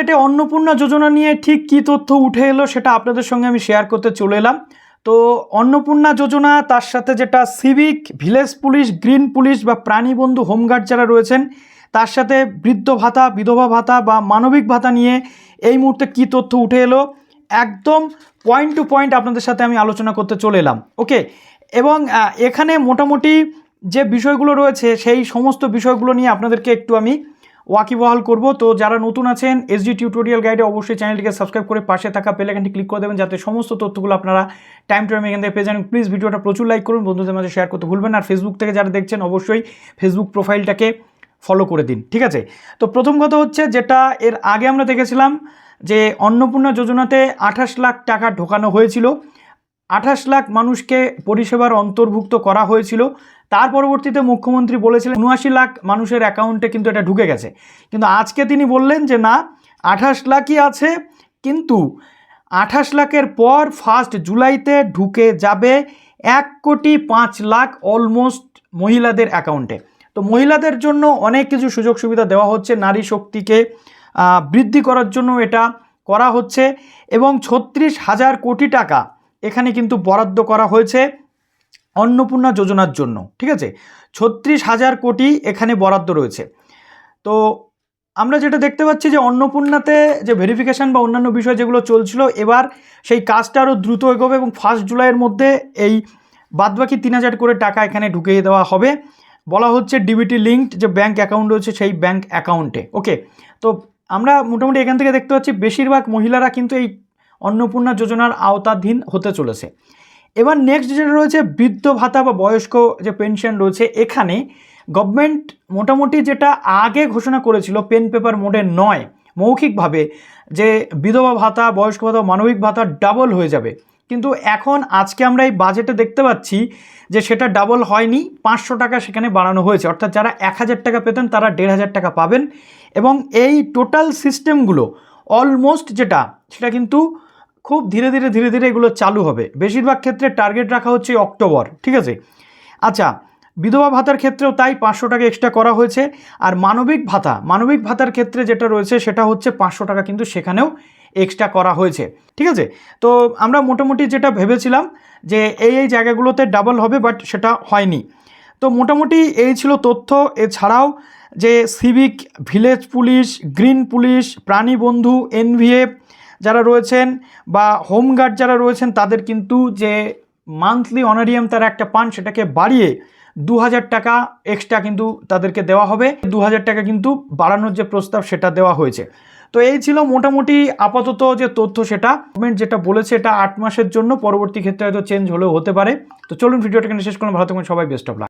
বাজেটে অন্নপূর্ণা যোজনা নিয়ে ঠিক কী তথ্য উঠে এলো সেটা আপনাদের সঙ্গে আমি শেয়ার করতে চলে এলাম। তো অন্নপূর্ণা যোজনা, তার সাথে যেটা civic, village police, green police বা প্রাণীবন্ধু হোমগার্ড যারা রয়েছেন, তার সাথে বৃদ্ধ ভাতা, বিধবা ভাতা বা মানবিক ভাতা নিয়ে এই মুহূর্তে কী তথ্য উঠে এলো একদম পয়েন্ট টু পয়েন্ট আপনাদের সাথে আমি আলোচনা করতে চলে এলাম। ওকে, এবং এখানে মোটামুটি যে বিষয়গুলো রয়েছে সেই সমস্ত বিষয়গুলো নিয়ে আপনাদেরকে একটু আমি ওয়াকিবহাল করব। তো যারা নতুন আছেন এসডি টিউটোরিয়াল গাইডে অবশ্যই চ্যানেলটিকে সাবস্ক্রাইব করে পাশে থাকা বেল আইকনটি ক্লিক করে দেবেন, যাতে সমস্ত তথ্যগুলো আপনারা টাইম টু টাইম এখান থেকে পেয়ে যান। প্লিজ ভিডিওটা প্রচুর লাইক করুন, বন্ধুদের মাঝে শেয়ার করতে ভুলবেন। আর ফেসবুক থেকে যারা দেখছেন অবশ্যই ফেসবুক প্রোফাইলটাকে ফলো করে দিন, ঠিক আছে? তো প্রথম কথা হচ্ছে, যেটা এর আগে আমরা দেখেছিলাম যে অন্নপূর্ণা যোজনাতে 28 লাখ টাকা ঢোকানো হয়েছিল, 28 লাখ মানুষকে পরিষেবার অন্তর্ভুক্ত করা হয়েছিল। তার পরবর্তীতে মুখ্যমন্ত্রী বলেছিলেন 79 লাখ মানুষের অ্যাকাউন্টে কিন্তু এটা ঢুকে গেছে। কিন্তু আজকে তিনি বললেন যে না, 28 লাখই আছে, কিন্তু 28 লাখের পর 1 জুলাইতে ঢুকে যাবে 1,05,00,000 অলমোস্ট মহিলাদের অ্যাকাউন্টে। তো মহিলাদের জন্য অনেক কিছু সুযোগ সুবিধা দেওয়া হচ্ছে, নারী শক্তিকে বৃদ্ধি করার জন্য এটা করা হচ্ছে, এবং 36,000 কোটি টাকা এখানে কিন্তু বরাদ্দ করা হয়েছে অন্নপূর্ণা যোজনার জন্য, ঠিক আছে? 36,000 কোটি এখানে বরাদ্দ রয়েছে। তো আমরা যেটা দেখতে পাচ্ছি যে অন্নপূর্ণাতে যে ভেরিফিকেশান বা অন্যান্য বিষয় যেগুলো চলছিল, এবার সেই কাজটা আরও দ্রুত এগোবে এবং 1 জুলাইয়ের মধ্যে এই বাদবাকি 3,000 করে টাকা এখানে ঢুকিয়ে দেওয়া হবে। বলা হচ্ছে ডিবিটি লিঙ্কড যে ব্যাঙ্ক অ্যাকাউন্ট রয়েছে সেই ব্যাঙ্ক অ্যাকাউন্টে। ওকে, তো আমরা মোটামুটি এখান থেকে দেখতে পাচ্ছি বেশিরভাগ মহিলারা কিন্তু এই অন্নপূর্ণা যোজনার আওতাধীন হতে চলেছে। এবার নেক্সট যেটা রয়েছে বৃদ্ধ ভাতা বা বয়স্ক যে পেনশন রয়েছে, এখানে গভর্নমেন্ট মোটামুটি যেটা আগে ঘোষণা করেছিল পেন পেপার মোডে নয়, মৌখিকভাবে, যে বিধবা ভাতা, বয়স্ক ভাতা, মানবিক ভাতা ডাবল হয়ে যাবে। কিন্তু এখন আজকে আমরা এই বাজেটে দেখতে পাচ্ছি যে সেটা ডাবল হয়নি, 500 টাকা সেখানে বাড়ানো হয়েছে। অর্থাৎ যারা 1,000 টাকা পেতেন তারা 1,500 টাকা পাবেন। এবং এই টোটাল সিস্টেমগুলো অলমোস্ট যেটা, সেটা কিন্তু খুব ধীরে ধীরে এগুলো চালু হবে। বেশিরভাগ ক্ষেত্রে টার্গেট রাখা হচ্ছে অক্টোবর, ঠিক আছে? আচ্ছা, বিধবা ভাতার ক্ষেত্রেও তাই 500 টাকা এক্সট্রা করা হয়েছে। আর মানবিক ভাতার ক্ষেত্রে যেটা রয়েছে সেটা হচ্ছে 500 টাকা কিন্তু সেখানেও এক্সট্রা করা হয়েছে, ঠিক আছে? তো আমরা মোটামুটি যেটা ভেবেছিলাম যে এই জায়গাগুলোতে ডাবল হবে, বাট সেটা হয়নি। তো মোটামুটি এই ছিল তথ্য। এছাড়াও যে civic, village police, green police, প্রাণীবন্ধু, এনভিএফ যারা রয়েছেন বা হোমগার্ড যারা রয়েছেন, তাদের কিন্তু যে মান্থলি অনারিয়াম তারা একটা পান, সেটাকে বাড়িয়ে 2,000 টাকা এক্সট্রা কিন্তু তাদেরকে দেওয়া হবে। 2,000 টাকা কিন্তু বাড়ানোর যে প্রস্তাব সেটা দেওয়া হয়েছে। তো এই ছিল মোটামুটি আপাতত যে তথ্য, সেটা গভর্নমেন্ট যেটা বলেছে এটা 8 মাসের জন্য, পরবর্তী ক্ষেত্রে হয়তো চেঞ্জ হলেও হতে পারে। তো চলুন ভিডিওটাকে শেষ করুন, ভালো থাকুন সবাই, বেস্ট অফ লাক।